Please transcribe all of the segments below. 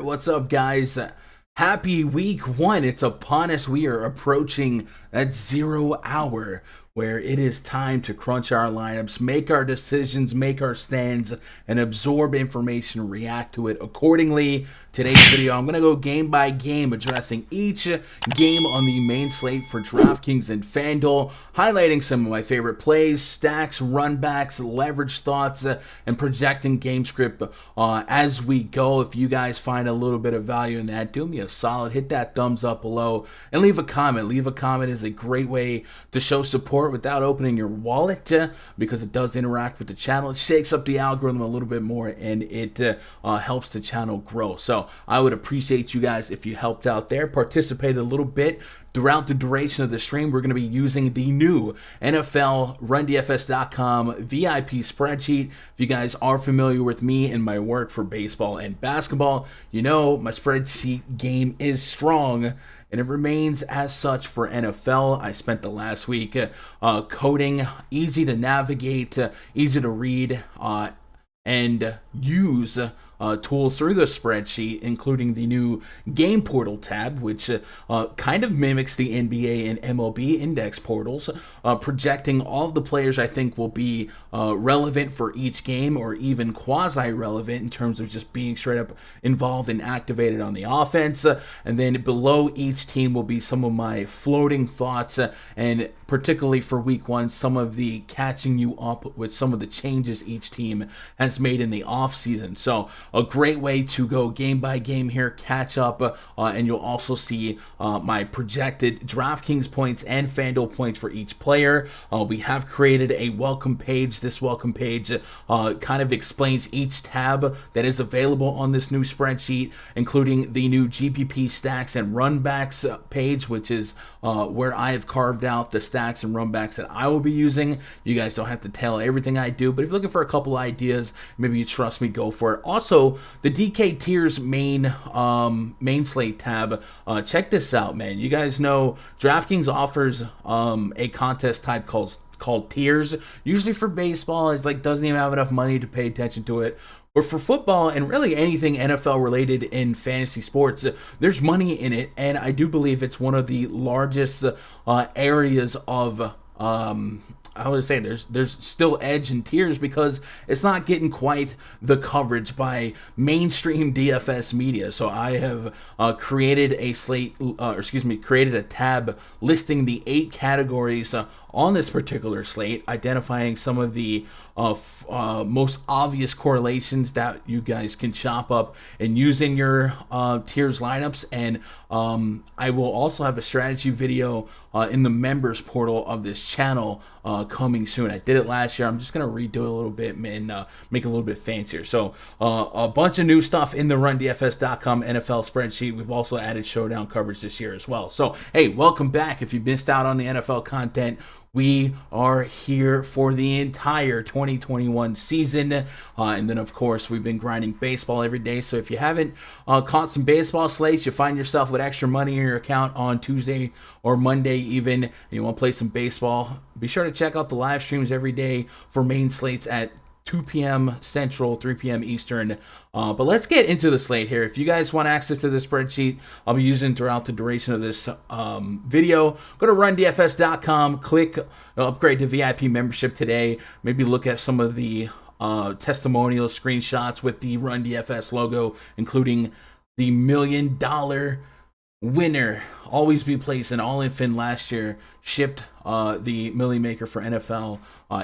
What's up, guys? Happy week one. It's upon us. We are approaching that 0 hour where it is time to crunch our lineups, make our decisions, make our stands, and absorb information, react to it accordingly. Today's video, I'm going to go game by game, addressing each game on the main slate for Draftkings and Fanduel, highlighting some of my favorite plays, stacks, runbacks, leverage thoughts, and projecting game script as we go. If you guys find a little bit of value in that, do me a solid, hit that thumbs up below, and leave a comment. Leave a comment is a great way to show support without opening your wallet, because it does interact with the channel. It shakes up the algorithm a little bit more, and it helps the channel grow. So I would appreciate you guys if you helped out there, participated a little bit throughout the duration of the stream. We're going to be using the new NFL RunDFS.com VIP spreadsheet. If you guys are familiar with me and my work for baseball and basketball, you know my spreadsheet game is strong, and it remains as such for NFL. I spent the last week coding, easy to navigate, easy to read, and use tools through the spreadsheet, including the new game portal tab, which kind of mimics the NBA and MLB index portals, projecting all of the players I think will be relevant for each game, or even quasi-relevant in terms of just being straight up involved and activated on the offense. And then below each team will be some of my floating thoughts, and particularly for week one, some of the catching you up with some of the changes each team has made in the offseason. So a great way to go game by game here, catch up, and you'll also see my projected Draftkings points and FanDuel points for each player. We have created a welcome page. This welcome page kind of explains each tab that is available on this new spreadsheet, including the new GPP stacks and runbacks page, which is where I have carved out the stacks and runbacks that I will be using. You guys don't have to tell everything I do, but if you're looking for a couple ideas, maybe you trust me, go for it. Also, the DK tiers main slate tab, check this out, man. You guys know DraftKings offers a contest type called tiers, usually for baseball. It's like doesn't even have enough money to pay attention to it. Or for football and really anything NFL related in fantasy sports, there's money in it, and I do believe it's one of the largest areas of I would say there's still edge in tiers, because it's not getting quite the coverage by mainstream DFS media. So I have created a tab listing the 8 categories on this particular slate, identifying some of the most obvious correlations that you guys can chop up and use in your tiers lineups. And I will also have a strategy video in the members portal of this channel coming soon. I did it last year. I'm just going to redo it a little bit and make it a little bit fancier. So a bunch of new stuff in the RunDFS.com NFL spreadsheet. We've also added showdown coverage this year as well. So, hey, welcome back. If you missed out on the NFL content, we are here for the entire 2021 season. And then, of course, we've been grinding baseball every day. So if you haven't caught some baseball slates, you find yourself with extra money in your account on Tuesday or Monday even, and you want to play some baseball, be sure to check out the live streams every day for main slates at 2 p.m. Central, 3 p.m. Eastern. But let's get into the slate here. If you guys want access to this spreadsheet I'll be using throughout the duration of this video, go to rundfs.com, click upgrade to VIP membership today. Maybe look at some of the testimonial screenshots with the RunDFS logo, including the $1 million winner, always be placed in all-in fin last year, shipped the Millie Maker for NFL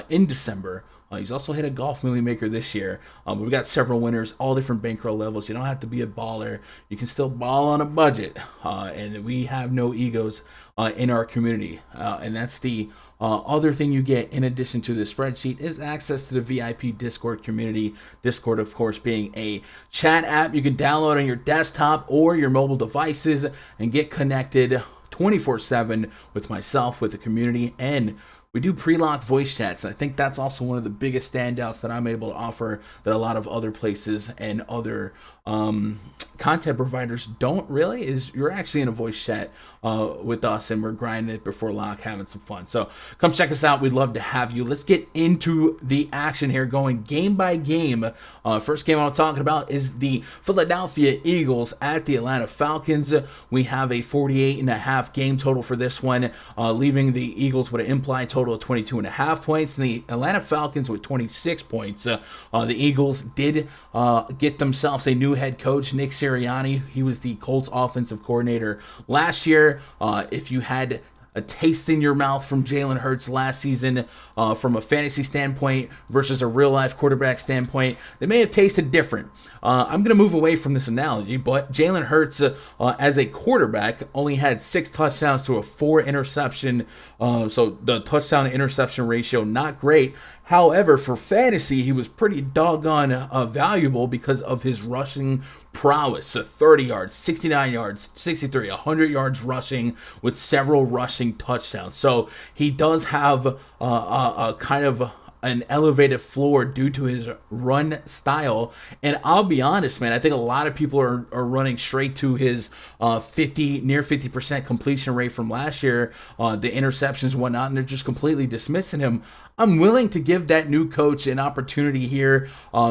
in December. He's also hit a golf Millie Maker this year. We've got several winners, all different bankroll levels. You don't have to be a baller. You can still ball on a budget. And we have no egos in our community. And that's the other thing you get in addition to the spreadsheet, is access to the VIP Discord community. Discord, of course, being a chat app you can download on your desktop or your mobile devices and get connected 24/7 with myself, with the community, and we do pre-lock voice chats. And I think that's also one of the biggest standouts that I'm able to offer that a lot of other places and other content providers don't really, is you're actually in a voice chat with us, and we're grinding it before lock, having some fun. So come check us out. We'd love to have you. Let's get into the action here, going game by game. First game I'm talking about is the Philadelphia Eagles at the Atlanta Falcons. We have a 48.5 game total for this one, leaving the Eagles with an implied total of 22.5 points, and the Atlanta Falcons with 26 points. The Eagles did get themselves a new head coach, Nick Sirianni. He was the Colts offensive coordinator last year. If you had a taste in your mouth from Jalen Hurts last season, from a fantasy standpoint versus a real life quarterback standpoint, they may have tasted different. I'm going to move away from this analogy, but Jalen Hurts as a quarterback only had 6 touchdowns to a 4 interception, so the touchdown to interception ratio not great. However, for fantasy, he was pretty doggone valuable because of his rushing prowess. 30 yards, 69 yards, 63, 100 yards rushing with several rushing touchdowns. So he does have a kind of an elevated floor due to his run style. And I'll be honest, man, I think a lot of people are running straight to his near 50% completion rate from last year, the interceptions and whatnot, and they're just completely dismissing him. I'm willing to give that new coach an opportunity here.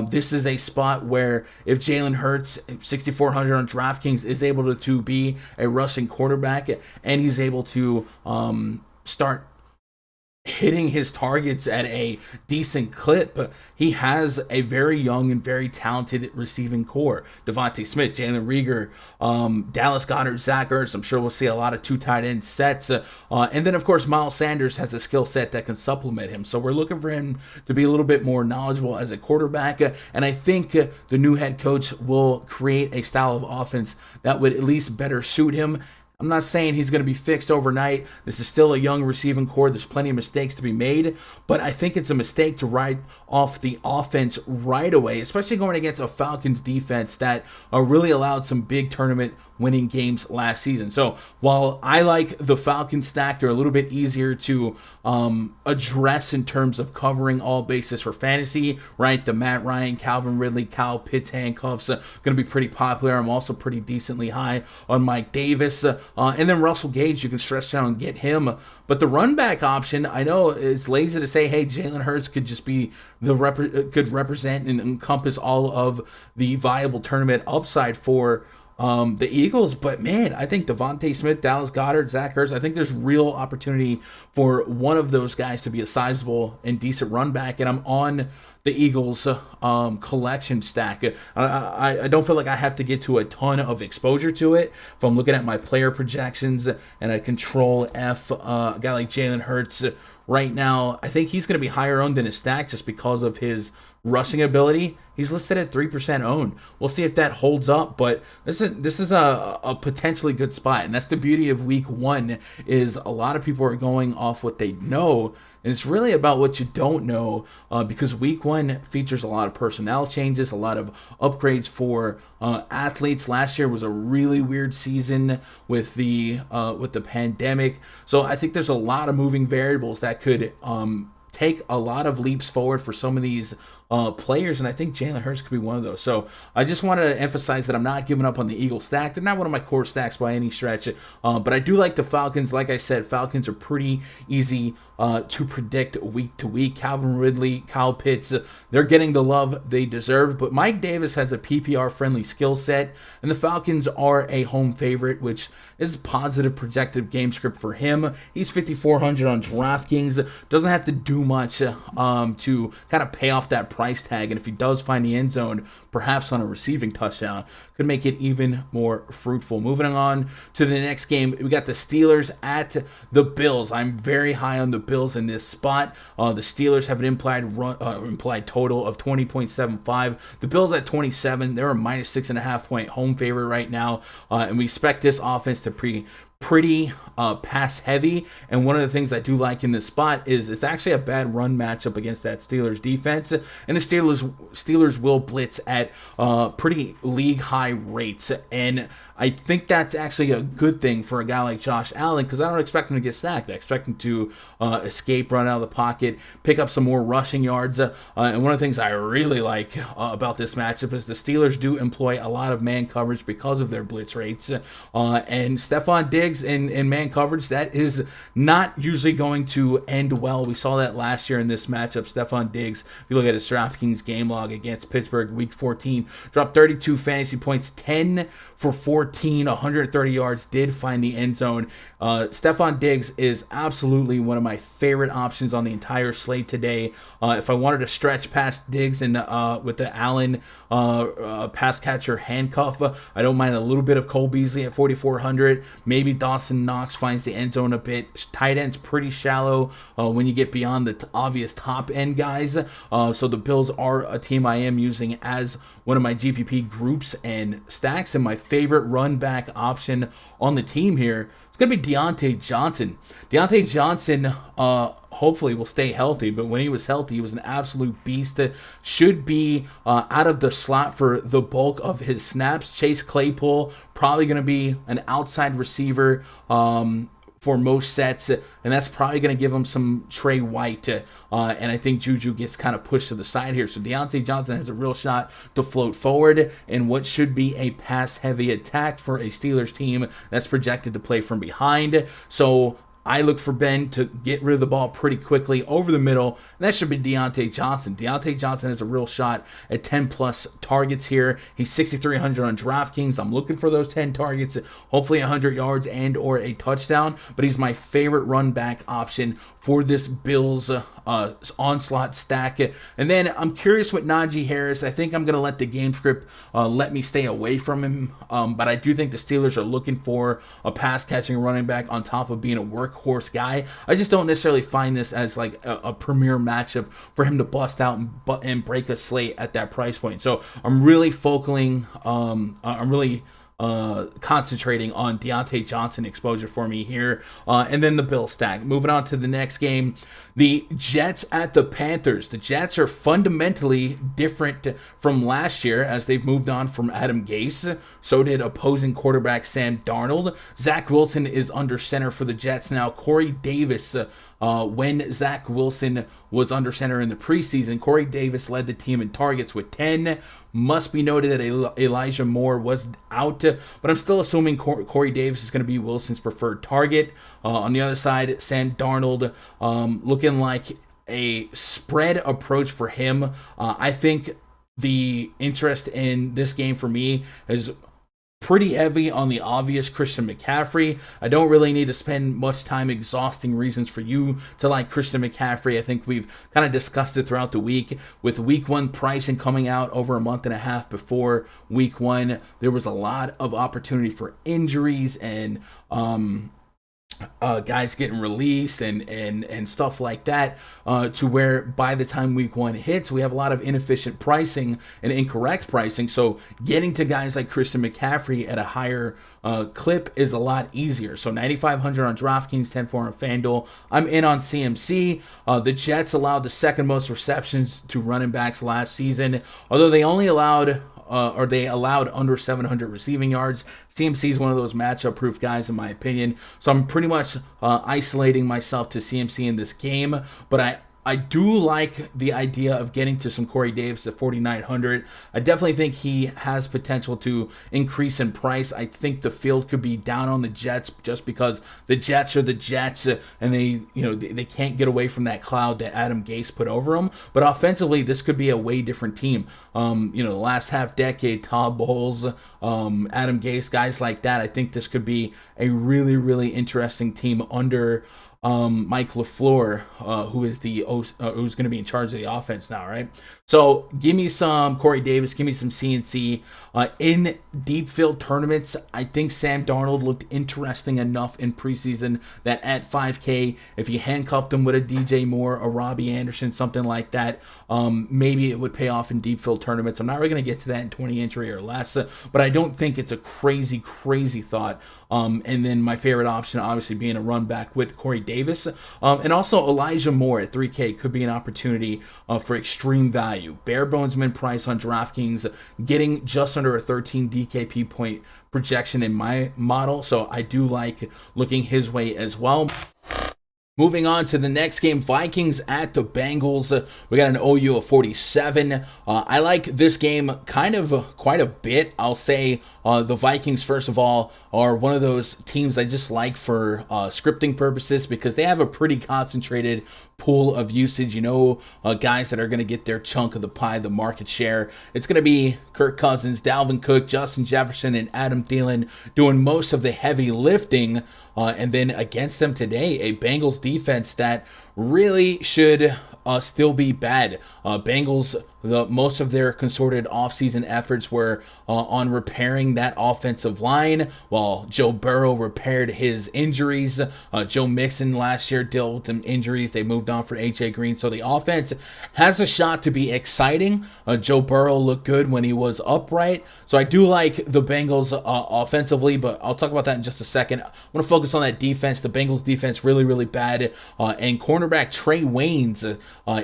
This is a spot where if Jalen Hurts, 6,400 on DraftKings, is able to be a rushing quarterback, and he's able to start hitting his targets at a decent clip, he has a very young and very talented receiving core. Devontae Smith, Jalen Reagor, Dallas Goedert, Zach Ertz. I'm sure we'll see a lot of 2 tight end sets. And then, of course, Miles Sanders has a skill set that can supplement him. So we're looking for him to be a little bit more knowledgeable as a quarterback. And I think the new head coach will create a style of offense that would at least better suit him. I'm not saying he's going to be fixed overnight. This is still a young receiving core. There's plenty of mistakes to be made, but I think it's a mistake to write off the offense right away, especially going against a Falcons defense that really allowed some big tournament winning games last season. So while I like the Falcons stack, they're a little bit easier to address in terms of covering all bases for fantasy, right? The Matt Ryan, Calvin Ridley, Kyle Pitts handcuffs going to be pretty popular. I'm also pretty decently high on Mike Davis. And then Russell Gage, you can stretch down and get him. But the run back option, I know it's lazy to say, hey, Jalen Hurts could just be could represent and encompass all of the viable tournament upside for the Eagles, but man, I think Devontae Smith, Dallas Goedert, Zach Ertz, I think there's real opportunity for one of those guys to be a sizable and decent run back, and I'm on the Eagles collection stack. I don't feel like I have to get to a ton of exposure to it. If I'm looking at my player projections and a control F, a guy like Jalen Hurts right now, I think he's going to be higher owned than his stack just because of his rushing ability. He's listed at 3% owned. We'll see if that holds up, but this is a potentially good spot, and that's the beauty of week 1, is a lot of people are going off what they know, and it's really about what you don't know, because week 1 features a lot of personnel changes, a lot of upgrades for athletes. Last year was a really weird season with the pandemic, so I think there's a lot of moving variables that could take a lot of leaps forward for some of these players, and I think Jalen Hurts could be one of those. So I just want to emphasize that I'm not giving up on the Eagles stack. They're not one of my core stacks by any stretch, but I do like the Falcons. Like I said, Falcons are pretty easy to predict week to week. Calvin Ridley, Kyle Pitts, they're getting the love they deserve, but Mike Davis has a PPR-friendly skill set, and the Falcons are a home favorite, which is a positive projected game script for him. He's 5,400 on DraftKings. Doesn't have to do much to kind of pay off that price tag, and if he does find the end zone, perhaps on a receiving touchdown, could make it even more fruitful. Moving on to the next game, we got the Steelers at the Bills. I'm very high on the Bills in this spot. The Steelers have an implied total of 20.75. The Bills at 27. They're a minus 6.5 point home favorite right now, and we expect this offense to pretty pass heavy, and one of the things I do like in this spot is it's actually a bad run matchup against that Steelers defense, and the Steelers will blitz at pretty league high rates, and I think that's actually a good thing for a guy like Josh Allen because I don't expect him to get sacked. I expect him to escape, run out of the pocket, pick up some more rushing yards. And one of the things I really like about this matchup is the Steelers do employ a lot of man coverage because of their blitz rates. And Stephon Diggs in man coverage, that is not usually going to end well. We saw that last year in this matchup. Stephon Diggs, if you look at his DraftKings game log against Pittsburgh week 14, dropped 32 fantasy points, 10 for 14, 130 yards, did find the end zone. Stephon Diggs is absolutely one of my favorite options on the entire slate today. If I wanted to stretch past Diggs and with the Allen pass catcher handcuff, I don't mind a little bit of Cole Beasley at 4,400. Maybe Dawson Knox finds the end zone a bit. Tight end's pretty shallow when you get beyond the obvious top end guys. So the Bills are a team I am using as one of my GPP groups and stacks, and my favorite run back option on the team here is going to be Deontay Johnson. Deontay Johnson hopefully will stay healthy, but when he was healthy, he was an absolute beast. Should be out of the slot for the bulk of his snaps. Chase Claypool probably going to be an outside receiver for most sets, and that's probably going to give him some Trey White, and I think Juju gets kind of pushed to the side here. So Deontay Johnson has a real shot to float forward in what should be a pass-heavy attack for a Steelers team that's projected to play from behind. So I look for Ben to get rid of the ball pretty quickly over the middle, and that should be Deontay Johnson. Deontay Johnson has a real shot at 10-plus targets here. He's 6,300 on DraftKings. I'm looking for those 10 targets, hopefully 100 yards and or a touchdown, but he's my favorite run back option for this Bills onslaught stack. And then I'm curious with Najee Harris. I think I'm going to let the game script let me stay away from him, but I do think the Steelers are looking for a pass-catching running back on top of being a workhorse guy. I just don't necessarily find this as like a premier matchup for him to bust out and break a slate at that price point. So I'm really concentrating on Deontay Johnson exposure for me here. And then the Bills stack. Moving on to the next game, the Jets at the Panthers. The Jets are fundamentally different from last year as they've moved on from Adam Gase. So did opposing quarterback Sam Darnold. Zach Wilson is under center for the Jets now. Corey Davis, when Zach Wilson was under center in the preseason, Corey Davis led the team in targets with 10. Must be noted that Elijah Moore was out, but I'm still assuming Corey Davis is going to be Wilson's preferred target. On the other side, Sam Darnold looking like a spread approach for him. I think the interest in this game for me is pretty heavy on the obvious Christian McCaffrey. I don't really need to spend much time exhausting reasons for you to like Christian McCaffrey. I think we've kind of discussed it throughout the week. With week one pricing coming out over a month and a half before week one, there was a lot of opportunity for injuries and guys getting released and stuff like that, to where by the time week one hits, we have a lot of inefficient pricing and incorrect pricing. So getting to guys like Christian McCaffrey at a higher clip is a lot easier. So 9,500 on DraftKings, 10-4 on FanDuel. I'm in on CMC. The Jets allowed the second most receptions to running backs last season, although they only allowed they allowed under 700 receiving yards. CMC is one of those matchup-proof guys, in my opinion. So I'm pretty much isolating myself to CMC in this game. But I do like the idea of getting to some Corey Davis at 4,900. I definitely think he has potential to increase in price. I think the field could be down on the Jets just because the Jets are the Jets, and they can't get away from that cloud that Adam Gase put over them. But offensively, this could be a way different team. The last half decade, Todd Bowles, Adam Gase, guys like that. I think this could be a really, really interesting team under Mike LaFleur, who is who's going to be in charge of the offense now, right? So give me some Corey Davis, give me some CNC. In deep field tournaments, I think Sam Darnold looked interesting enough in preseason that at 5K, if you handcuffed him with a DJ Moore, a Robbie Anderson, something like that, maybe it would pay off in deep field tournaments. I'm not really going to get to that in 20 entry or less, but I don't think it's a crazy thought. And then my favorite option, obviously, being a run back with Corey Davis. And also Elijah Moore at 3K could be an opportunity for extreme value. Bare bones min price on DraftKings, getting just under a 13 DKP point projection in my model. So I do like looking his way as well. Moving on to the next game, Vikings at the Bengals. We got an OU of 47. I like this game kind of quite a bit. I'll say the Vikings, first of all, are one of those teams I just like for scripting purposes because they have a pretty concentrated pool of usage. You know, guys that are going to get their chunk of the pie, the market share. It's going to be Kirk Cousins, Dalvin Cook, Justin Jefferson, and Adam Thielen doing most of the heavy lifting. And then against them today, a Bengals defense that really should still be bad. Bengals, most of their consorted offseason efforts were on repairing that offensive line while Joe Burrow repaired his injuries. Joe Mixon last year dealt with some injuries. They moved on for AJ Green. So the offense has a shot to be exciting. Joe Burrow looked good when he was upright. So I do like the Bengals offensively, but I'll talk about that in just a second. I want to focus on that defense. The Bengals defense really, really bad. And cornerback Trey Waynes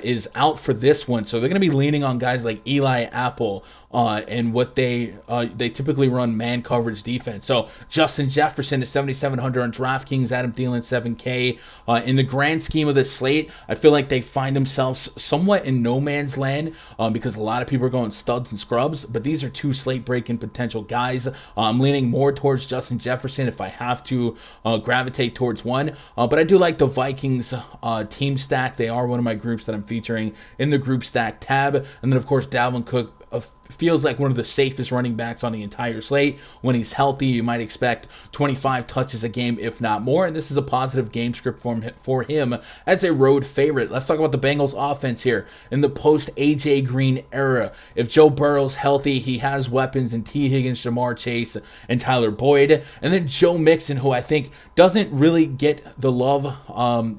is out for this one. So they're going to be leaning on guys like Eli Apple and what they typically run man coverage defense. So Justin Jefferson is 7,700 on DraftKings, Adam Thielen 7K. In the grand scheme of this slate, I feel like they find themselves somewhat in no man's land because a lot of people are going studs and scrubs, but these are two slate breaking potential guys. I'm leaning more towards Justin Jefferson if I have to gravitate towards one, but I do like the Vikings team stack. They are one of my groups that I'm featuring in the group stack tab. And then of course Dalvin Cook feels like one of the safest running backs on the entire slate. When he's healthy, you might expect 25 touches a game, if not more. And this is a positive game script for him as a road favorite. Let's talk about the Bengals offense here in the post AJ Green era. If Joe Burrow's healthy, he has weapons in T. Higgins, Jamar Chase, and Tyler Boyd. And then Joe Mixon, who I think doesn't really get the love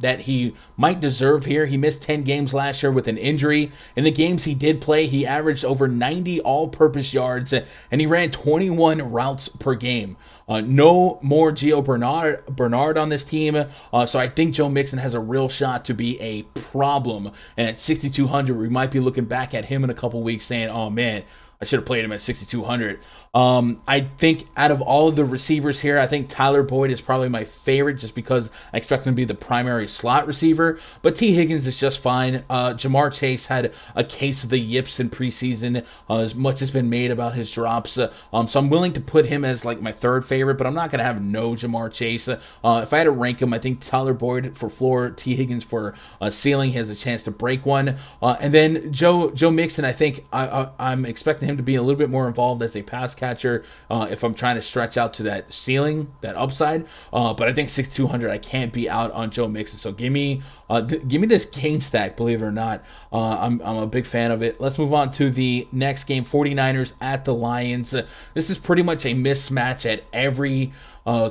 that he might deserve here. He missed 10 games last year with an injury. In the games he did play, he averaged over 90 all-purpose yards, and he ran 21 routes per game. No more Gio Bernard on this team, so I think Joe Mixon has a real shot to be a problem. And at 6,200, we might be looking back at him in a couple weeks saying, oh man, I should have played him at 6,200. I think out of all of the receivers here, I think Tyler Boyd is probably my favorite just because I expect him to be the primary slot receiver. But T. Higgins is just fine. Jamar Chase had a case of the yips in preseason. As much has been made about his drops. So I'm willing to put him as like my third favorite, but I'm not going to have no Jamar Chase. If I had to rank him, I think Tyler Boyd for floor, T. Higgins for ceiling. He has a chance to break one. And then Joe Mixon, I think I'm expecting him to be a little bit more involved as a pass catcher if I'm trying to stretch out to that ceiling, that upside. But I think 6,200, I can't be out on Joe Mixon. So give me this game stack, believe it or not. I'm a big fan of it. Let's move on to the next game, 49ers at the Lions. This is pretty much a mismatch at every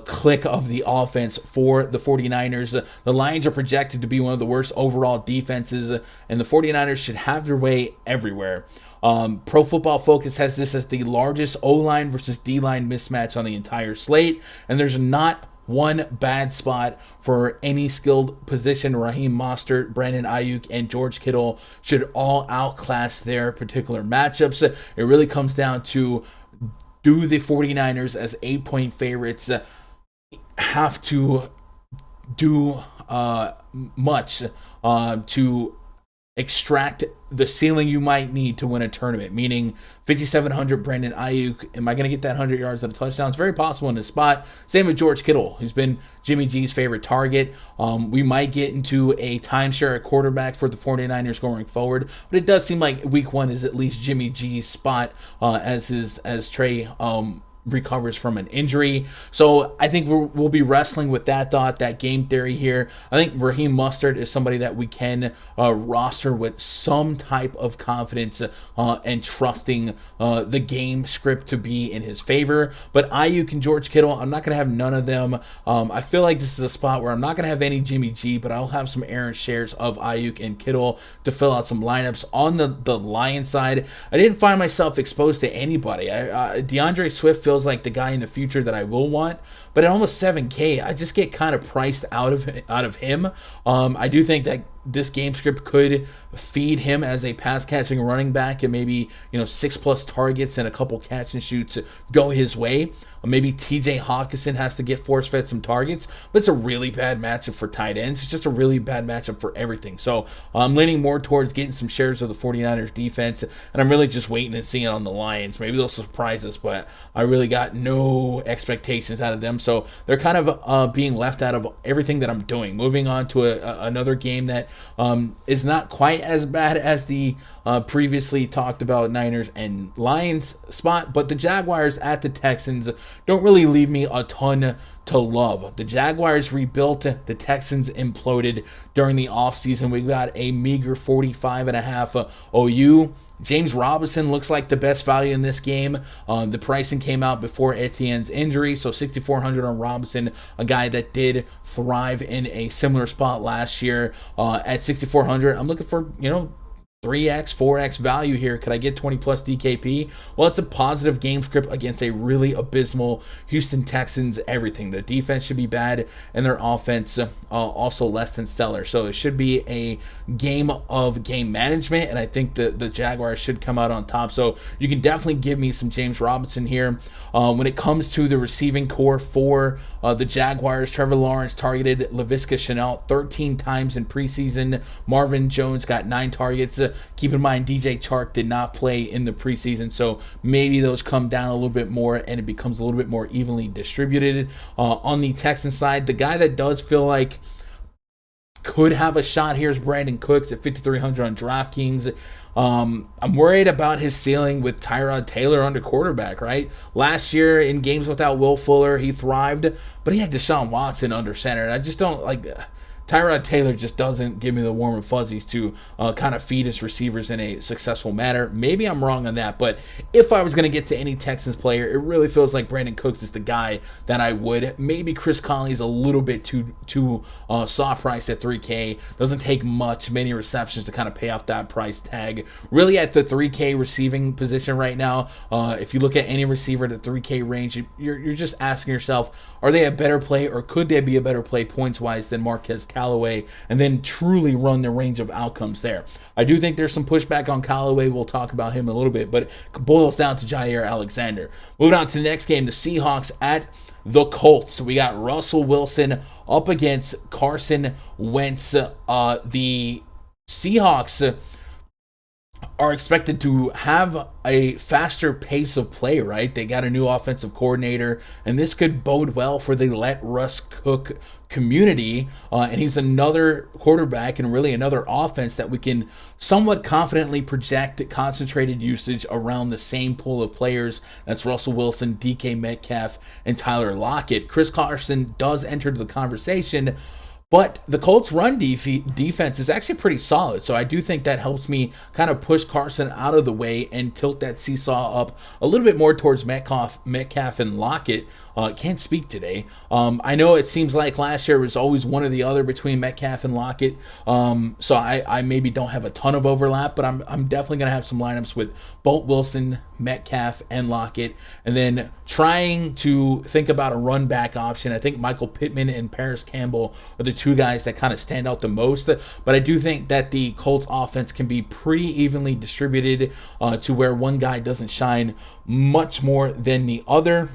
click of the offense for the 49ers. The Lions are projected to be one of the worst overall defenses, and the 49ers should have their way everywhere. Pro Football Focus has this as the largest O-line versus D-line mismatch on the entire slate, and there's not one bad spot for any skilled position. Raheem Mostert, Brandon Ayuk, and George Kittle should all outclass their particular matchups. It really comes down to, do the 49ers as 8-point favorites have to do much to extract the ceiling you might need to win a tournament, meaning 5,700 Brandon Ayuk. Am I going to get that 100 yards and a touchdown? It's very possible in this spot. Same with George Kittle, who's been Jimmy G's favorite target. We might get into a timeshare at quarterback for the 49ers going forward, but it does seem like week one is at least Jimmy G's spot as Trey recovers from an injury. So I think we'll be wrestling with that thought, that game theory here. I think Raheem Mostert is somebody that we can roster with some type of confidence and trusting the game script to be in his favor. But Ayuk and George Kittle, I'm not going to have none of them. I feel like this is a spot where I'm not going to have any Jimmy G, but I'll have some errant shares of Ayuk and Kittle to fill out some lineups. On the Lions side, I didn't find myself exposed to anybody. DeAndre Swift feels like the guy in the future that I will want, but at almost 7K, I just get kind of priced out of him. I do think that this game script could feed him as a pass catching running back, and maybe 6+ targets and a couple catch and shoots go his way. Maybe TJ Hawkinson has to get force fed some targets, but it's a really bad matchup for tight ends. It's just a really bad matchup for everything. So I'm leaning more towards getting some shares of the 49ers defense, and I'm really just waiting and seeing on the Lions. Maybe they'll surprise us, but I really got no expectations out of them. So they're kind of being left out of everything that I'm doing. Moving on to another game that is not quite as bad as the previously talked about Niners and Lions spot, but the Jaguars at the Texans don't really leave me a ton to love. The Jaguars rebuilt, the Texans imploded during the offseason. We got a meager 45.5 OU. James Robinson looks like the best value in this game. The pricing came out before Etienne's injury, so 6,400 on Robinson, a guy that did thrive in a similar spot last year. At 6,400, I'm looking for 3x, 4x value here. Could I get 20 plus DKP? Well, it's a positive game script against a really abysmal Houston Texans everything. The defense should be bad, and their offense also less than stellar. So it should be a game of game management, and I think the Jaguars should come out on top. So you can definitely give me some James Robinson here. When it comes to the receiving core for the Jaguars, Trevor Lawrence targeted Laviska Shenault 13 times in preseason. Marvin Jones got 9 targets. Keep in mind, DJ Chark did not play in the preseason, so maybe those come down a little bit more and it becomes a little bit more evenly distributed. On the Texans side, the guy that does feel like could have a shot here is Brandon Cooks at 5,300 on DraftKings. I'm worried about his ceiling with Tyrod Taylor under quarterback, right? Last year in games without Will Fuller, he thrived, but he had Deshaun Watson under center, and I just don't like... Tyrod Taylor just doesn't give me the warm and fuzzies to kind of feed his receivers in a successful manner. Maybe I'm wrong on that, but if I was going to get to any Texans player, it really feels like Brandon Cooks is the guy that I would. Maybe Chris Conley's a little bit too soft priced at 3K. Doesn't take many receptions to kind of pay off that price tag. Really at the 3K receiving position right now, if you look at any receiver at the 3K range, you're just asking yourself, are they a better play, or could they be a better play points-wise than Marquez Callaway, and then truly run the range of outcomes there? I do think there's some pushback on Callaway. We'll talk about him a little bit, but it boils down to Jair Alexander. Moving on to the next game, the Seahawks at the Colts. We got Russell Wilson up against Carson Wentz. The Seahawks are expected to have a faster pace of play, right? They got a new offensive coordinator, and this could bode well for the Let Russ Cook community. And he's another quarterback and really another offense that we can somewhat confidently project concentrated usage around the same pool of players. That's Russell Wilson, DK Metcalf, and Tyler Lockett. Chris Carson does enter the conversation, but the Colts' run defense is actually pretty solid, so I do think that helps me kind of push Carson out of the way and tilt that seesaw up a little bit more towards Metcalf and Lockett. Can't speak today. I know it seems like last year was always one or the other between Metcalf and Lockett, so I maybe don't have a ton of overlap, but I'm definitely going to have some lineups with both Wilson, Metcalf, and Lockett, and then trying to think about a run back option. I think Michael Pittman and Paris Campbell are the two guys that kind of stand out the most, but I do think that the Colts offense can be pretty evenly distributed to where one guy doesn't shine much more than the other.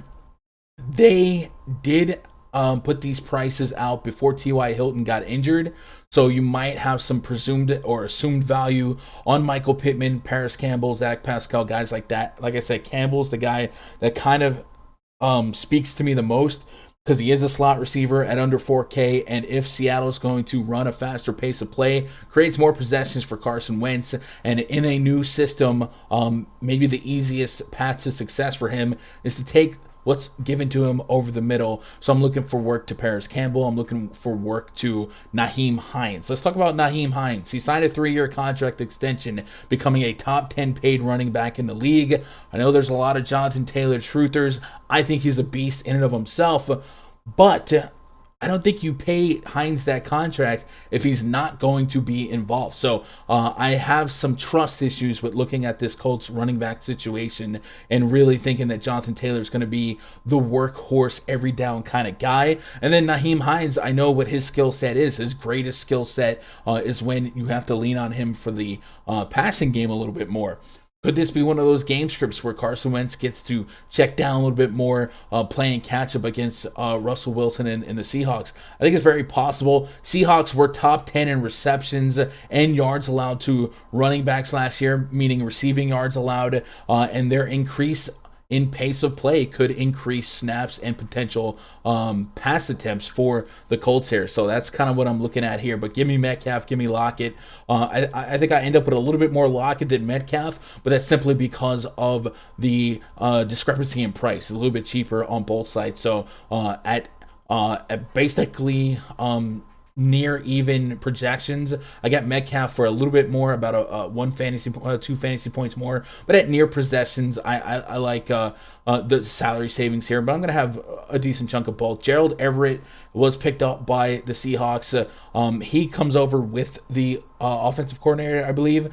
They did put these prices out before T.Y. Hilton got injured, so you might have some presumed or assumed value on Michael Pittman, Paris Campbell, Zach Pascal, guys like that. Like I said, Campbell's the guy that kind of speaks to me the most, because he is a slot receiver at under 4K, and if Seattle's going to run a faster pace of play, creates more possessions for Carson Wentz, and in a new system, maybe the easiest path to success for him is to take what's given to him over the middle. So I'm looking for work to Paris Campbell. I'm looking for work to Nyheim Hines. Let's talk about Nyheim Hines. He signed a 3-year contract extension, becoming a top 10 paid running back in the league. I know there's a lot of Jonathan Taylor truthers. I think he's a beast in and of himself, but I don't think you pay Hines that contract if he's not going to be involved. So I have some trust issues with looking at this Colts running back situation and really thinking that Jonathan Taylor is going to be the workhorse every down kind of guy. And then Nyheim Hines, I know what his skill set is. His greatest skill set is when you have to lean on him for the passing game a little bit more. Could this be one of those game scripts where Carson Wentz gets to check down a little bit more, playing catch-up against Russell Wilson and the Seahawks? I think it's very possible. Seahawks were top 10 in receptions and yards allowed to running backs last year, meaning receiving yards allowed, and their increase in pace of play could increase snaps and potential pass attempts for the Colts here. So that's kind of what I'm looking at here. But give me Metcalf, give me Lockett. I think I end up with a little bit more Lockett than Metcalf, but that's simply because of the discrepancy in price. It's a little bit cheaper on both sides. So at basically near even projections, I got Metcalf for a little bit more, about two fantasy points more. But at near possessions, I like the salary savings here. But I'm gonna have a decent chunk of both. Gerald Everett was picked up by the Seahawks. He comes over with the offensive coordinator, I believe.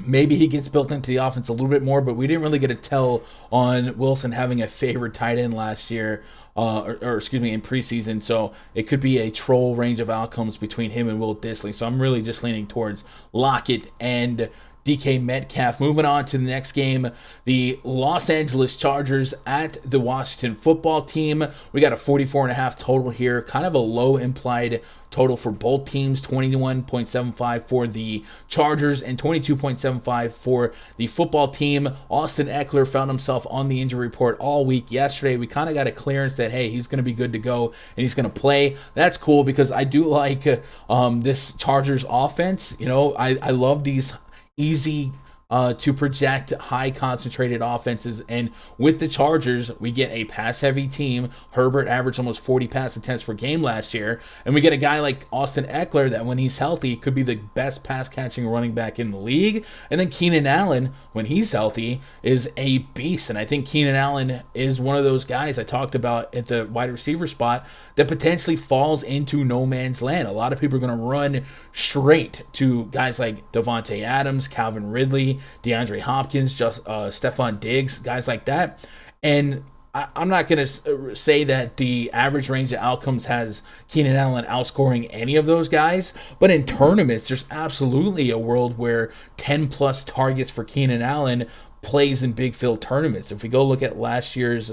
Maybe he gets built into the offense a little bit more, but we didn't really get a tell on Wilson having a favorite tight end last year, or excuse me, in preseason. So it could be a troll range of outcomes between him and Will Dissly. So I'm really just leaning towards Lockett and DK Metcalf. Moving on to the next game, the Los Angeles Chargers at the Washington Football Team. We got a 44.5 total here, kind of a low implied total for both teams. 21.75 for the Chargers and 22.75 for the football team. Austin Eckler found himself on the injury report all week yesterday. We kind of got a clearance that, hey, he's going to be good to go and he's going to play. That's cool because I do like this Chargers offense. You know, I love these easy to project high concentrated offenses, and with the Chargers we get a pass heavy team. Herbert averaged almost 40 pass attempts per game last year, and we get a guy like Austin Eckler that when he's healthy could be the best pass catching running back in the league. And then Keenan Allen, when he's healthy, is a beast, and I think Keenan Allen is one of those guys I talked about at the wide receiver spot that potentially falls into no man's land. A lot of people are going to run straight to guys like Devontae Adams, Calvin Ridley, DeAndre Hopkins, Stephon Diggs, guys like that. And I'm not going to say that the average range of outcomes has Keenan Allen outscoring any of those guys, but in tournaments, there's absolutely a world where 10 plus targets for Keenan Allen plays in big field tournaments. If we go look at last year's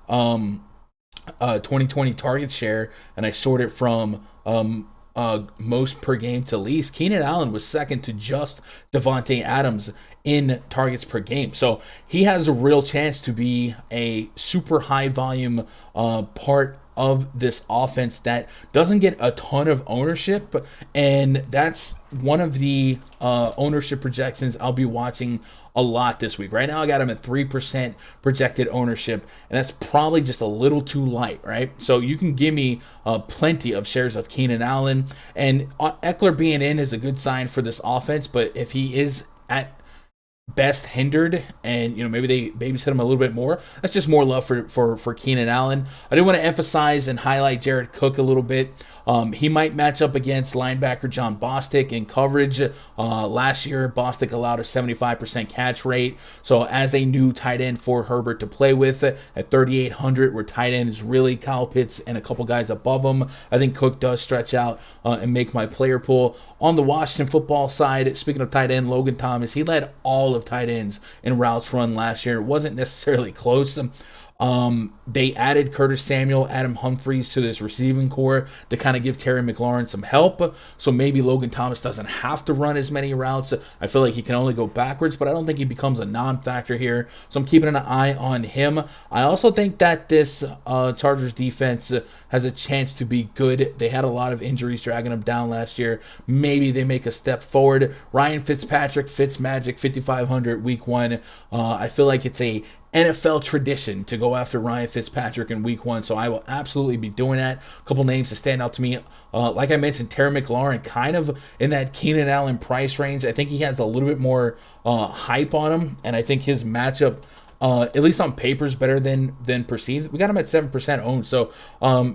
2020 target share, and I sort it from most per game to least, Keenan Allen was second to just Devontae Adams in targets per game. So he has a real chance to be a super high volume part of this offense that doesn't get a ton of ownership, and that's one of the ownership projections I'll be watching a lot this week. Right now I got him at 3% projected ownership, and that's probably just a little too light, right? So you can give me plenty of shares of Keenan Allen, and Eckler being in is a good sign for this offense, but if he is at best hindered, and maybe they babysit him a little bit more, that's just more love for Keenan Allen. I do want to emphasize and highlight Jared Cook a little bit. He might match up against linebacker John Bostic in coverage. Last year, Bostic allowed a 75% catch rate. So as a new tight end for Herbert to play with at 3,800, where tight end is really Kyle Pitts and a couple guys above him, I think Cook does stretch out and make my player pool. On the Washington football side, speaking of tight end, Logan Thomas, he led all of tight ends in routes run last year. It wasn't necessarily close. They added Curtis Samuel, Adam Humphries to this receiving core to kind of give Terry McLaurin some help. So maybe Logan Thomas doesn't have to run as many routes. I feel like he can only go backwards, but I don't think he becomes a non-factor here. So I'm keeping an eye on him. I also think that this Chargers defense has a chance to be good. They had a lot of injuries dragging them down last year. Maybe they make a step forward. Ryan Fitzpatrick, Fitzmagic, 5,500 week one. I feel like it's a NFL tradition to go after Ryan Fitzpatrick in week one, so I will absolutely be doing that. A couple names that stand out to me. Like I mentioned, Terry McLaurin, kind of in that Keenan Allen price range. I think he has a little bit more hype on him, and I think his matchup at least on paper, is better than perceived. We got him at 7% owned, so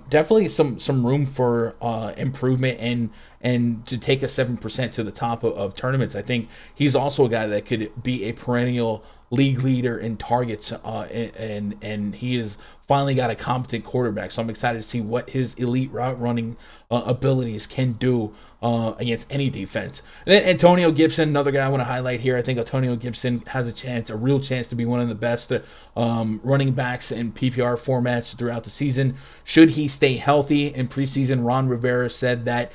definitely some room for improvement and to take a 7% to the top of tournaments. I think he's also a guy that could be a perennial league leader in targets, and he has finally got a competent quarterback. So I'm excited to see what his elite route running abilities can do against any defense. And then Antonio Gibson, another guy I want to highlight here. I think Antonio Gibson has a real chance to be one of the best running backs in PPR formats throughout the season. Should he stay healthy? In preseason, Ron Rivera said that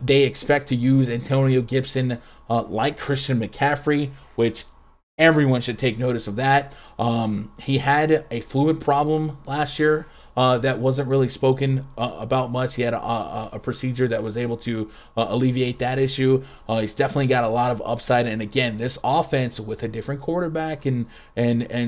they expect to use Antonio Gibson like Christian McCaffrey, which everyone should take notice of that. He had a fluid problem last year that wasn't really spoken about much. He had a procedure that was able to alleviate that issue. He's definitely got a lot of upside. And again, this offense with a different quarterback and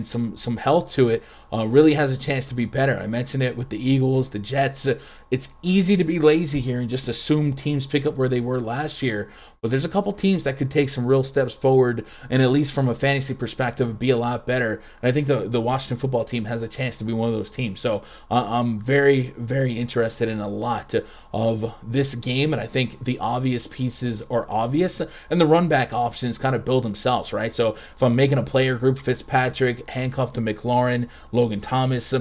some health to it really has a chance to be better. I mentioned it with the Eagles, the Jets. It's easy to be lazy here and just assume teams pick up where they were last year. But there's a couple teams that could take some real steps forward and at least from a fantasy perspective be a lot better. And I think the Washington football team has a chance to be one of those teams. So I'm very, very interested in a lot of this game. And I think the obvious pieces are obvious and the run back options kind of build themselves, right? So if I'm making a player group, Fitzpatrick, handcuffed to McLaurin, Logan Thomas,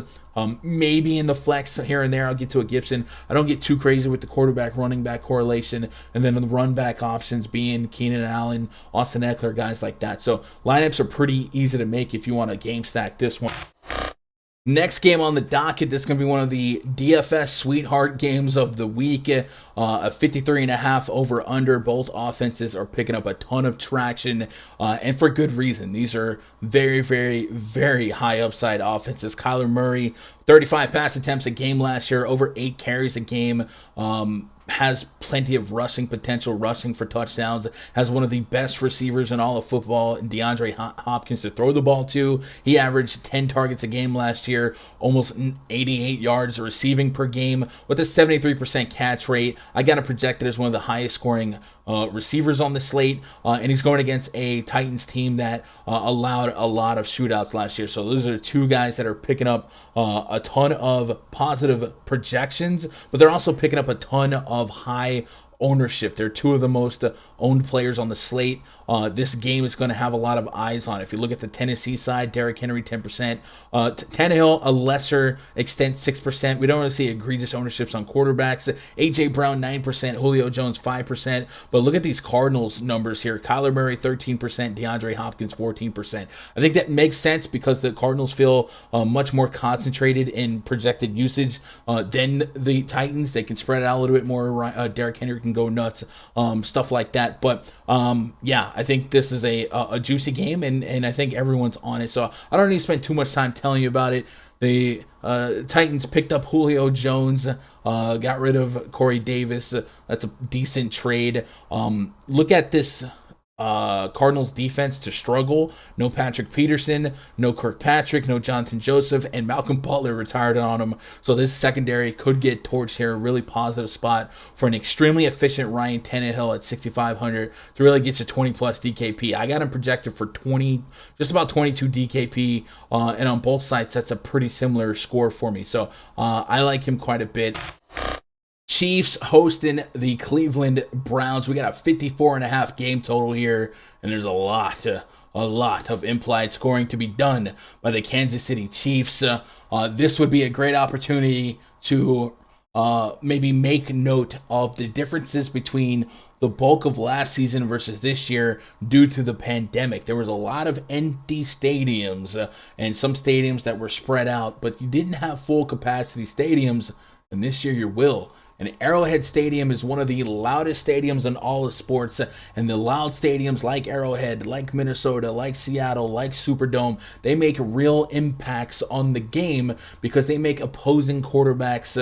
maybe in the flex here and there, I'll get to a Gibson. I don't get too crazy with the quarterback running back correlation, and then the run back options being Keenan Allen, Austin Eckler, guys like that. So lineups are pretty easy to make if you want to game stack this one. Next game on the docket, this is going to be one of the DFS sweetheart games of the week. A 53.5 over under. Both offenses are picking up a ton of traction, and for good reason. These are very, very, very high upside offenses. Kyler Murray, 35 pass attempts a game last year, over 8 carries a game. Has plenty of rushing potential, rushing for touchdowns, has one of the best receivers in all of football, in DeAndre Hopkins, to throw the ball to. He averaged 10 targets a game last year, almost 88 yards receiving per game, with a 73% catch rate. I got him projected as one of the highest scoring receivers on the slate, and he's going against a Titans team that allowed a lot of shootouts last year. So those are two guys that are picking up a ton of positive projections, but they're also picking up a ton of high ownership. They're two of the most owned players on the slate. This game is going to have a lot of eyes on it. If you look at the Tennessee side, Derrick Henry 10%, Tannehill a lesser extent 6%. We don't really see egregious ownerships on quarterbacks. AJ Brown 9%, Julio Jones 5%. But look at these Cardinals numbers here. Kyler Murray 13%, DeAndre Hopkins 14%. I think that makes sense because the Cardinals feel much more concentrated in projected usage than the Titans. They can spread it out a little bit more. Derrick Henry can go nuts, stuff like that. But yeah, I think this is a juicy game, and I think everyone's on it. So I don't need to spend too much time telling you about it. The Titans picked up Julio Jones, got rid of Corey Davis. That's a decent trade. Look at this Cardinals defense to struggle. No Patrick Peterson, no Kirkpatrick, no Jonathan Joseph, and Malcolm Butler retired on him. So this secondary could get torched here. A really positive spot for an extremely efficient Ryan Tannehill at 6,500 to really get you 20 plus DKP. I got him projected for 20, just about 22 DKP, and on both sides that's a pretty similar score for me. So I like him quite a bit. Chiefs hosting the Cleveland Browns. We got a 54.5 game total here, and there's a lot of implied scoring to be done by the Kansas City Chiefs. This would be a great opportunity to maybe make note of the differences between the bulk of last season versus this year due to the pandemic. There was a lot of empty stadiums and some stadiums that were spread out, but you didn't have full capacity stadiums, and this year you will. And Arrowhead Stadium is one of the loudest stadiums in all of sports, and the loud stadiums like Arrowhead, like Minnesota, like Seattle, like Superdome, they make real impacts on the game because they make opposing quarterbacks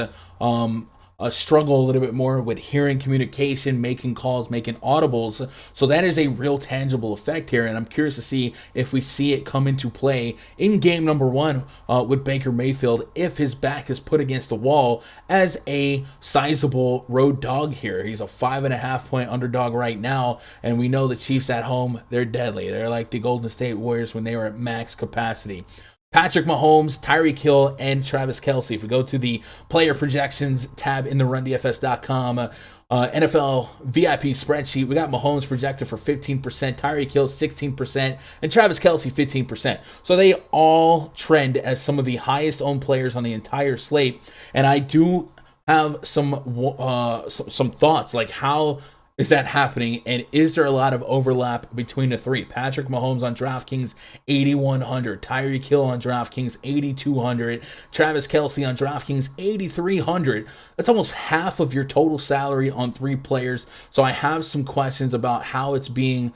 struggle a little bit more with hearing communication, making calls, making audibles. So that is a real tangible effect here, and I'm curious to see if we see it come into play in game number 1 with Baker Mayfield, if his back is put against the wall as a sizable road dog here. He's a 5.5 point underdog right now, and we know the Chiefs at home, they're deadly. They're like the Golden State Warriors when they were at max capacity. Patrick Mahomes, Tyreek Hill, and Travis Kelce. If we go to the player projections tab in the RunDFS.com NFL VIP spreadsheet, we got Mahomes projected for 15%, Tyreek Hill 16%, and Travis Kelce 15%. So they all trend as some of the highest owned players on the entire slate. And I do have some thoughts, like how is that happening, and is there a lot of overlap between the three? Patrick Mahomes on DraftKings 8,100, Tyreek Hill on DraftKings 8,200, Travis Kelce on DraftKings 8,300. That's almost half of your total salary on 3 players. So I have some questions about how it's being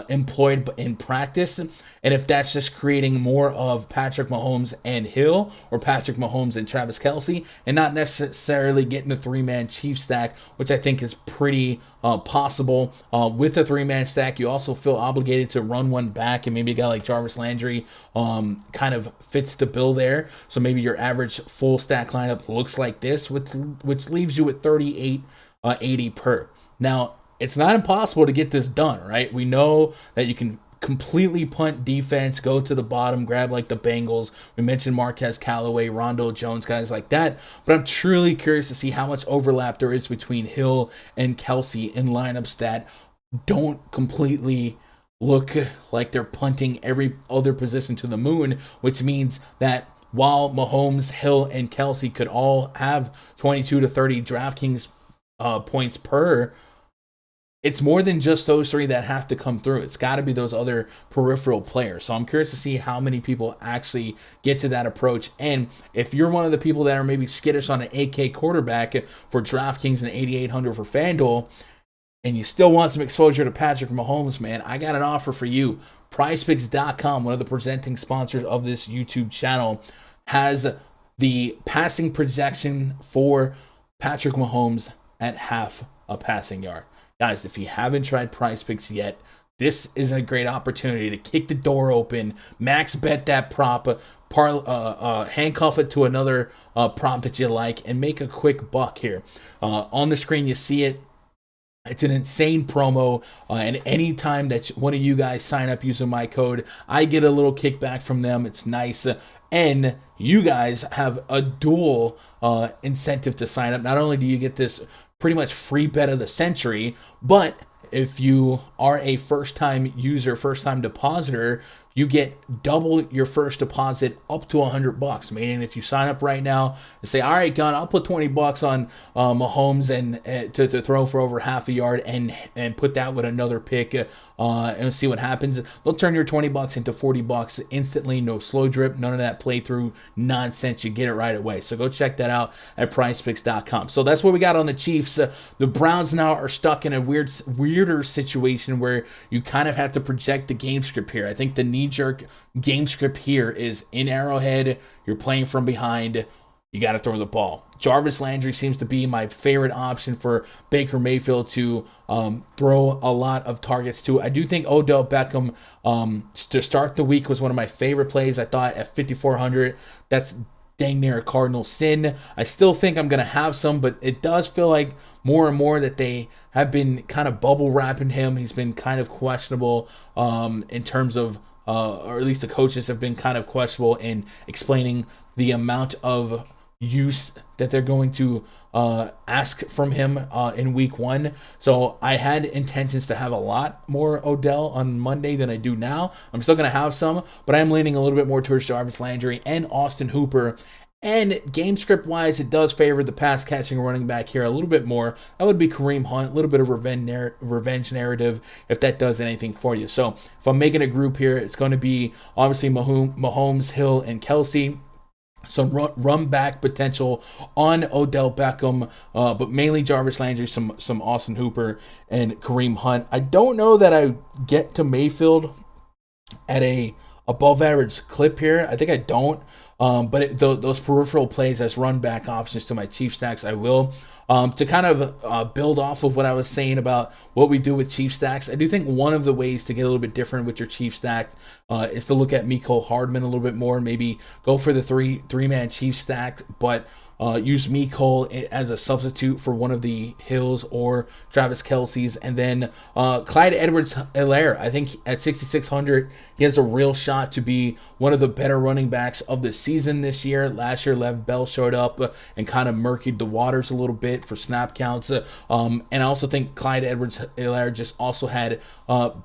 employed in practice, and if that's just creating more of Patrick Mahomes and Hill, or Patrick Mahomes and Travis Kelce, and not necessarily getting a 3-man Chief stack, which I think is pretty possible. With a 3-man stack, you also feel obligated to run one back, and maybe a guy like Jarvis Landry kind of fits the bill there. So maybe your average full stack lineup looks like this, which leaves you with 38.80 per. Now, it's not impossible to get this done, right? We know that you can completely punt defense, go to the bottom, grab like the Bengals. We mentioned Marquez Callaway, Rondo Jones, guys like that. But I'm truly curious to see how much overlap there is between Hill and Kelce in lineups that don't completely look like they're punting every other position to the moon, which means that while Mahomes, Hill, and Kelce could all have 22 to 30 DraftKings points per, it's more than just those 3 that have to come through. It's got to be those other peripheral players. So I'm curious to see how many people actually get to that approach. And if you're one of the people that are maybe skittish on an 8K quarterback for DraftKings and 8,800 for FanDuel, and you still want some exposure to Patrick Mahomes, man, I got an offer for you. PrizePicks.com, one of the presenting sponsors of this YouTube channel, has the passing projection for Patrick Mahomes at half a passing yard. Guys, if you haven't tried PrizePicks yet, this is a great opportunity to kick the door open, max bet that prop, handcuff it to another prop that you like, and make a quick buck here. On the screen, you see it. It's an insane promo, and anytime that one of you guys sign up using my code, I get a little kickback from them. It's nice. And you guys have a dual incentive to sign up. Not only do you get this pretty much free bet of the century, but if you are a first-time user, first-time depositor, you get double your first deposit up to $100. Meaning, if you sign up right now and say, "All right, Gun, I'll put $20 on Mahomes and to throw for over half a yard and put that with another pick and see what happens," they'll turn your $20 into $40 instantly. No slow drip, none of that playthrough nonsense. You get it right away. So go check that out at PrizePicks.com. So that's what we got on the Chiefs. The Browns now are stuck in a weirder situation where you kind of have to project the game script here. I think the knee-jerk game script here is in Arrowhead, you're playing from behind, you got to throw the ball. Jarvis Landry seems to be my favorite option for Baker Mayfield to throw a lot of targets to. I do think Odell Beckham to start the week was one of my favorite plays. I thought at 5,400, that's dang near a cardinal sin. I still think I'm going to have some, but it does feel like more and more that they have been kind of bubble wrapping him. He's been kind of questionable in terms of, or at least the coaches have been kind of questionable in explaining the amount of use that they're going to ask from him in week 1. So I had intentions to have a lot more Odell on Monday than I do now. I'm still going to have some, but I'm leaning a little bit more towards Jarvis Landry and Austin Hooper. And game script wise, it does favor the pass catching running back here a little bit more. That would be Kareem Hunt, a little bit of revenge narrative if that does anything for you. So if I'm making a group here, it's going to be obviously Mahomes, Hill, and Kelce. Some run back potential on Odell Beckham, but mainly Jarvis Landry, some Austin Hooper, and Kareem Hunt. I don't know that I get to Mayfield at a above average clip here. I think I don't. But those peripheral plays as run back options to my Chief stacks, I will. To kind of build off of what I was saying about what we do with Chief stacks, I do think one of the ways to get a little bit different with your Chief stack is to look at Mecole Hardman a little bit more, and maybe go for the three-man Chief stack, but use Mecole as a substitute for one of the Hills or Travis Kelce's, and then Clyde Edwards-Helaire. I think at 6,600, he has a real shot to be one of the better running backs of the season this year. Last year, Lev Bell showed up and kind of murkied the waters a little bit for snap counts. And I also think Clyde Edwards-Helaire just also had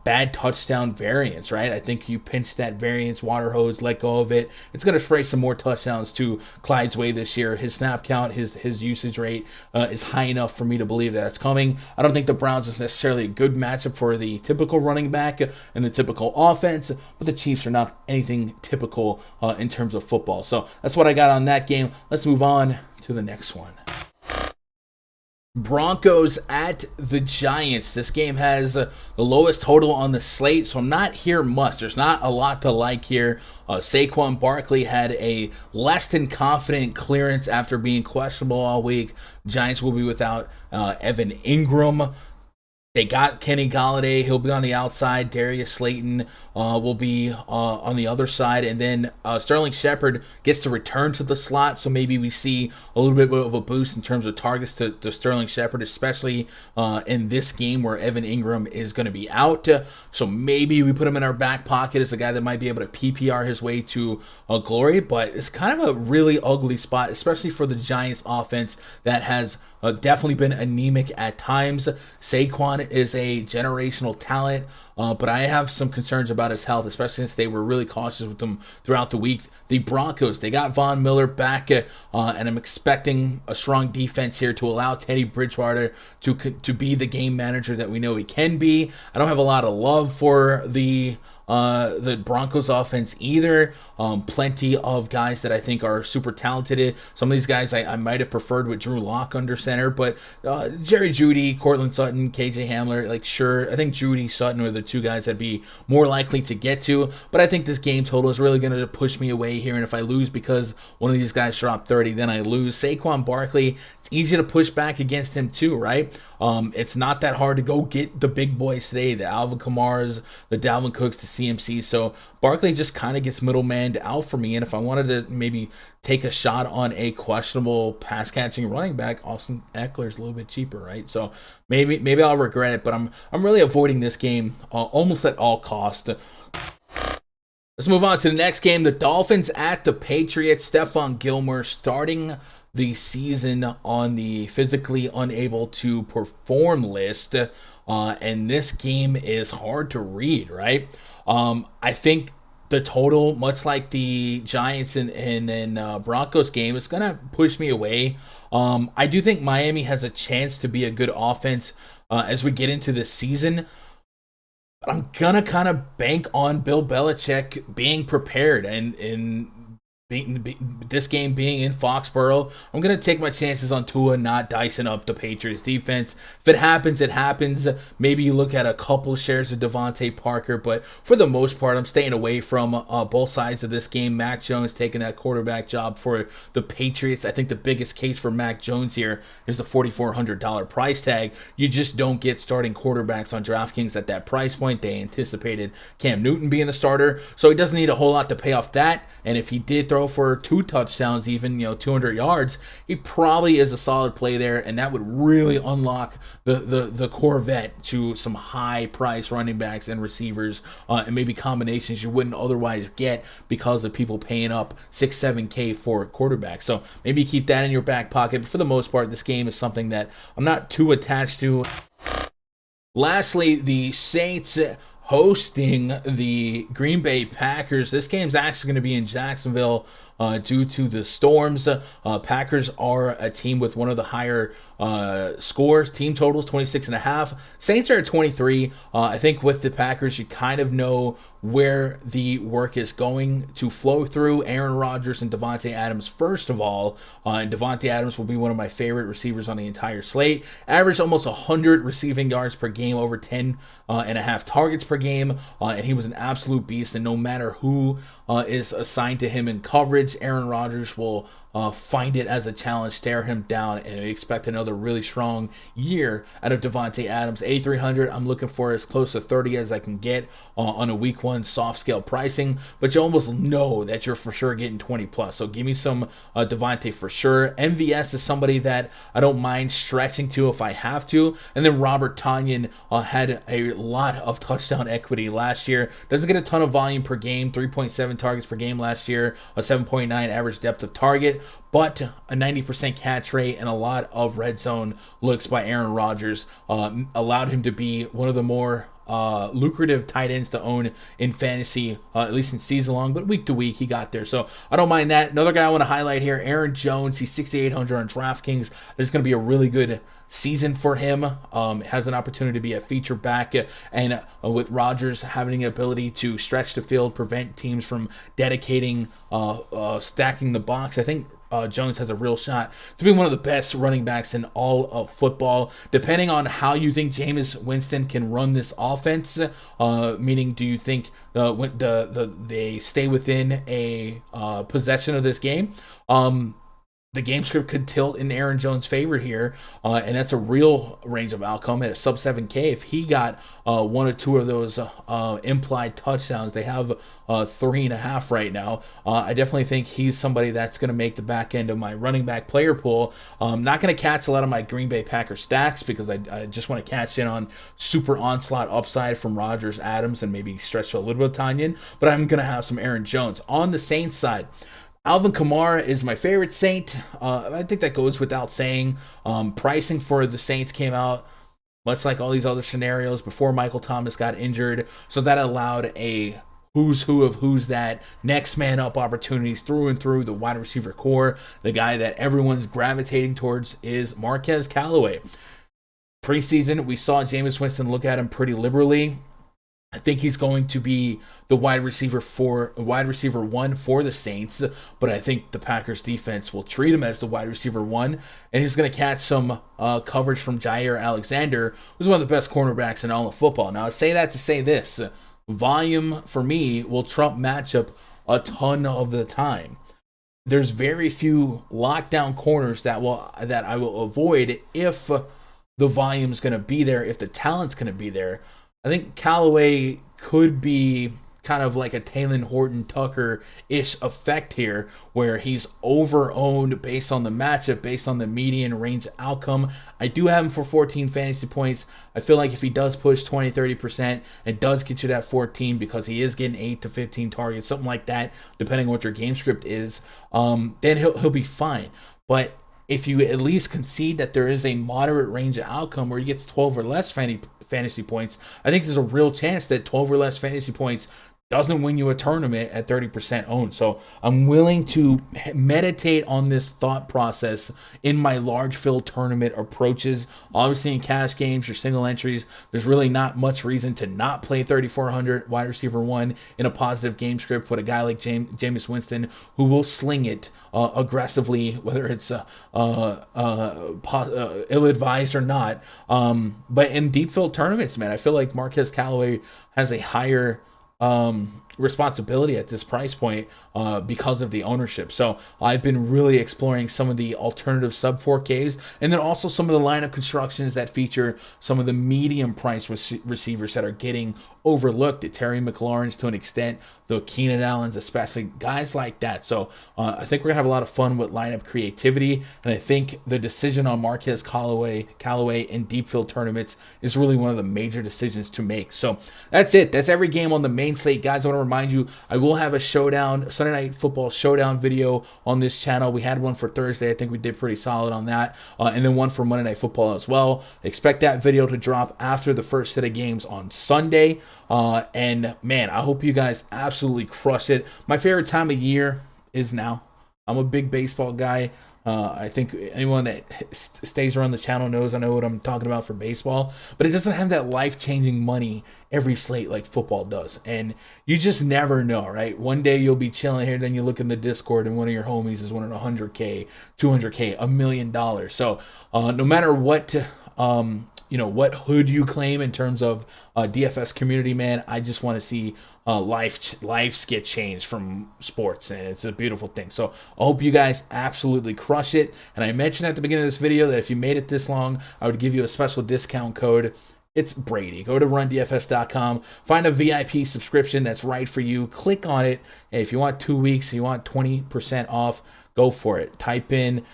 bad touchdown variance, right? I think you pinch that variance, water hose, let go of it. It's going to spray some more touchdowns to Clyde's way this year. His snap count, his usage rate is high enough for me to believe that it's coming. I don't think the Browns is necessarily a good matchup for the typical running back and the typical offense, but the Chiefs are not anything typical in terms of football. So that's what I got on that game. Let's move on to the next one. Broncos at the Giants. This game has the lowest total on the slate, so I'm not here much. There's not a lot to like here. Saquon Barkley had a less than confident clearance after being questionable all week. Giants will be without Evan Ingram. They got Kenny Golladay. He'll be on the outside. Darius Slayton will be on the other side. And then Sterling Shepard gets to return to the slot. So maybe we see a little bit of a boost in terms of targets to Sterling Shepard, especially in this game where Evan Ingram is going to be out. So maybe we put him in our back pocket as a guy that might be able to PPR his way to glory. But it's kind of a really ugly spot, especially for the Giants offense that has definitely been anemic at times. Saquon is a generational talent, but I have some concerns about his health, especially since they were really cautious with him throughout the week. The Broncos, they got Von Miller back, and I'm expecting a strong defense here to allow Teddy Bridgewater to be the game manager that we know he can be. I don't have a lot of love for the Broncos offense either. Plenty of guys that I think are super talented. Some of these guys I might have preferred with Drew Lock under center, but Jerry Jeudy, Cortland Sutton, KJ Hamler, like sure, I think Jeudy, Sutton are the two guys that'd be more likely to get to, but I think this game total is really going to push me away here, and if I lose because one of these guys drop 30, then I lose. Saquon Barkley, it's easy to push back against him too, right? It's not that hard to go get the big boys today, the Alvin Kamara's, the Dalvin Cooks, the CMC. So Barkley just kind of gets middlemanned out for me. And if I wanted to maybe take a shot on a questionable pass catching running back, Austin Eckler's a little bit cheaper, right? So maybe I'll regret it, but I'm really avoiding this game almost at all cost. Let's move on to the next game. The Dolphins at the Patriots. Stephon Gilmore starting the season on the physically unable to perform list. And this game is hard to read, right? I think the total, much like the Giants and Broncos game, is going to push me away. I do think Miami has a chance to be a good offense as we get into this season. But I'm going to kind of bank on Bill Belichick being prepared and this game being in Foxborough. I'm going to take my chances on Tua not dicing up the Patriots defense. If it happens, it happens. Maybe you look at a couple shares of Devontae Parker, but for the most part, I'm staying away from both sides of this game. Mac Jones taking that quarterback job for the Patriots. I think the biggest case for Mac Jones here is the $4,400 price tag. You just don't get starting quarterbacks on DraftKings at that price point. They anticipated Cam Newton being the starter, so he doesn't need a whole lot to pay off that. And if he did throw for 2 touchdowns, even 200 yards, he probably is a solid play there, and that would really unlock the Corvette to some high price running backs and receivers, and maybe combinations you wouldn't otherwise get because of people paying up 6-7K for quarterbacks. So maybe keep that in your back pocket. But for the most part, this game is something that I'm not too attached to. Lastly, the Saints hosting the Green Bay Packers. This game's actually going to be in Jacksonville due to the storms. Packers are a team with one of the higher scores, team totals, 26.5. Saints are at 23. I think with the Packers, you kind of know where the work is going to flow through. Aaron Rodgers and Davante Adams, first of all. And Davante Adams will be one of my favorite receivers on the entire slate. Averaged almost 100 receiving yards per game, over 10 and a half targets per game, and he was an absolute beast. And no matter who is assigned to him in coverage, Aaron Rodgers will find it as a challenge, stare him down, and expect another really strong year out of Devontae Adams. 8,300, I'm looking for as close to 30 as I can get on a week one soft scale pricing, but you almost know that you're for sure getting 20 plus. So give me some Devontae for sure. MVS is somebody that I don't mind stretching to if I have to. And then Robert Tonyan had a lot of touchdown equity last year. Doesn't get a ton of volume per game, 3.7 targets per game last year, a 7.9 average depth of target, but a 90% catch rate and a lot of red zone looks by Aaron Rodgers allowed him to be one of the more lucrative tight ends to own in fantasy, at least in season long, but week to week he got there, so I don't mind that. Another guy I want to highlight here, Aaron Jones. He's 6,800 on DraftKings. There's going to be a really good season for him. Has an opportunity to be a feature back, and with Rodgers having the ability to stretch the field, prevent teams from dedicating, stacking the box, I think Jones has a real shot to be one of the best running backs in all of football. Depending on how you think Jameis Winston can run this offense, meaning do you think they stay within a possession of this game? The game script could tilt in Aaron Jones' favor here, and that's a real range of outcome at a sub 7K. If he got one or two of those implied touchdowns, they have 3.5 right now. I definitely think he's somebody that's going to make the back end of my running back player pool. Not going to catch a lot of my Green Bay Packers stacks because I just want to catch in on super onslaught upside from Rodgers, Adams, and maybe stretch a little bit of Tonyan, but I'm going to have some Aaron Jones. On the Saints side, Alvin Kamara is my favorite Saint. I think that goes without saying. Pricing for the Saints came out much like all these other scenarios before Michael Thomas got injured, so that allowed a who's who of who's that next man up opportunities through and through the wide receiver core. The guy that everyone's gravitating towards is Marquez Callaway. Preseason, we saw Jameis Winston look at him pretty liberally. I think he's going to be the wide receiver one for the Saints, but I think the Packers defense will treat him as the wide receiver one, and he's going to catch some coverage from Jair Alexander, who's one of the best cornerbacks in all of football. Now, I say that to say this: volume for me will trump matchup a ton of the time. There's very few lockdown corners that I will avoid if the volume's going to be there, if the talent's going to be there. I think Callaway could be kind of like a Taylor Horton Tucker-ish effect here, where he's over-owned based on the matchup, based on the median range outcome. I do have him for 14 fantasy points. I feel like if he does push 20-30% and does get you that 14 because he is getting 8 to 15 targets, something like that, depending on what your game script is, then he'll be fine. But if you at least concede that there is a moderate range of outcome where he gets 12 or less fantasy points, I think there's a real chance that 12 or less fantasy points doesn't win you a tournament at 30% owned. So I'm willing to meditate on this thought process in my large field tournament approaches. Obviously in cash games, your single entries, there's really not much reason to not play 3,400 wide receiver one in a positive game script with a guy like Jameis Winston, who will sling it aggressively, whether it's ill-advised or not. But in deep field tournaments, man, I feel like Marquez Callaway has a higher responsibility at this price point because of the ownership. So I've been really exploring some of the alternative sub 4Ks, and then also some of the lineup constructions that feature some of the medium price receivers that are getting overlooked, the Terry McLaurins to an extent, the Keenan Allens, especially guys like that. So I think we're gonna have a lot of fun with lineup creativity, and I think the decision on Marquez Callaway in deep field tournaments is really one of the major decisions to make. So that's it. That's every game on the main slate, guys. I want to remind you, I will have a Sunday Night Football showdown video on this channel. We had one for Thursday. I think we did pretty solid on that, and then one for Monday Night Football as well. Expect that video to drop after the first set of games on Sunday. And man, I hope you guys absolutely crush it. My favorite time of year is now. I'm a big baseball guy. I think anyone that stays around the channel knows I know what I'm talking about for baseball, but it doesn't have that life-changing money every slate like football does. And you just never know, right? One day you'll be chilling here, then you look in the Discord and one of your homies is winning 100K, 200K, $1 million. So no matter what you know, what hood you claim in terms of DFS community, man. I just want to see lives get changed from sports, and it's a beautiful thing. So I hope you guys absolutely crush it. And I mentioned at the beginning of this video that if you made it this long, I would give you a special discount code. It's Brady. Go to rundfs.com, find a VIP subscription that's right for you, click on it, and if you want 2 weeks, you want 20% off, go for it. Type in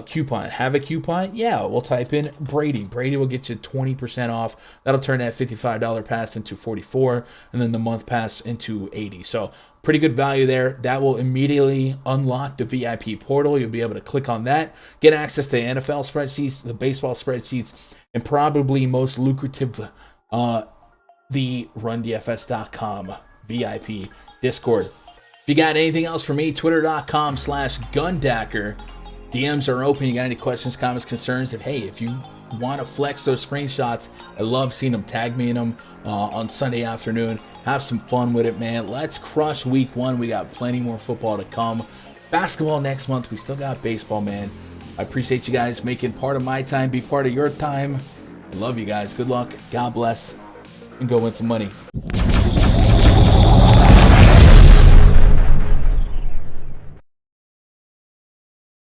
coupon. Have a coupon? Yeah, we'll type in Brady. Brady will get you 20% off. That'll turn that $55 pass into $44, and then the month pass into $80. So pretty good value there. That will immediately unlock the VIP portal. You'll be able to click on that, get access to the NFL spreadsheets, the baseball spreadsheets, and probably most lucrative, the rundfs.com VIP Discord. If you got anything else for me, twitter.com/Gundacker. DMs are open. You got any questions, comments, concerns? If you want to flex those screenshots, I love seeing them. Tag me in them on Sunday afternoon. Have some fun with it, man. Let's crush week 1. We got plenty more football to come. Basketball next month. We still got baseball, man. I appreciate you guys making part of my time be part of your time. I love you guys. Good luck. God bless. And go win some money.